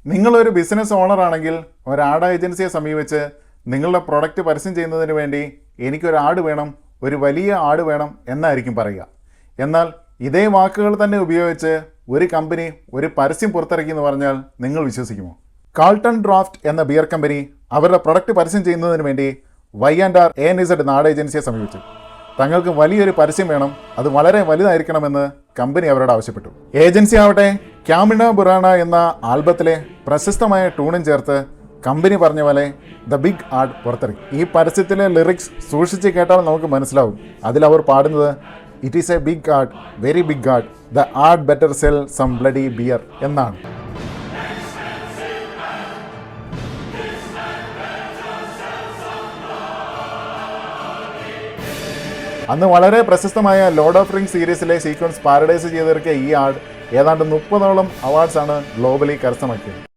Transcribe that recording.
നിങ്ങളൊരു business owner ആണെങ്കിൽ ഒരു ആഡ് ഏജൻസിയെ സമീപിച്ച് നിങ്ങളുടെ പ്രൊഡക്റ്റ് പരസ്യം ചെയ്യുന്നതിന് വേണ്ടി എനിക്കൊരു ആഡ് വേണം, ഒരു വലിയ ആഡ് വേണം എന്നായിരിക്കും പറയുക. എന്നാൽ ഇതേ വാക്കുകൾ തന്നെ ഉപയോഗിച്ച് ഒരു കമ്പനി ഒരു പരസ്യം പുറത്തിറക്കി എന്ന് പറഞ്ഞാൽ നിങ്ങൾ വിശ്വസിക്കുമോ? കാൾട്ടൺ ഡ്രാഫ്റ്റ് എന്ന ബിയർ കമ്പനി അവരുടെ പ്രൊഡക്റ്റ് പരസ്യം ചെയ്യുന്നതിന് വേണ്ടി Y&R ANZ എന്ന ആഡ് ഏജൻസിയെ സമീപിച്ചു. തങ്ങൾക്ക് വലിയൊരു പരസ്യം വേണം, അത് വളരെ വലുതായിരിക്കണമെന്ന് കമ്പനി അവരോട് ആവശ്യപ്പെട്ടു. ഏജൻസി ആവട്ടെ ക്യാമിന ബുറാന എന്ന ആൽബത്തിലെ പ്രശസ്തമായ ട്യൂണും ചേർത്ത് കമ്പനി പറഞ്ഞ പോലെ ദ ബിഗ് ആഡ് പുറത്തിറക്കി. ഈ പരസ്യത്തിലെ ലിറിക്സ് സൂക്ഷിച്ച് കേട്ടാൽ നമുക്ക് മനസ്സിലാവും. അതിലവർ പാടുന്നത് it is a big ad, very big ad, the ad better sell some bloody beer എന്നാണ്. അന്ന് വളരെ പ്രശസ്തമായ ലോർഡ് ഓഫ് റിംഗ്സ് സീരീസിലെ സീക്വൻസ് പാരഡൈസ് ചെയ്തിറക്കിയ ഈ ആഡ് ഏതാണ്ട് 30ഓളം അവാർഡ്സാണ് ഗ്ലോബലി കരസ്ഥമാക്കിയത്.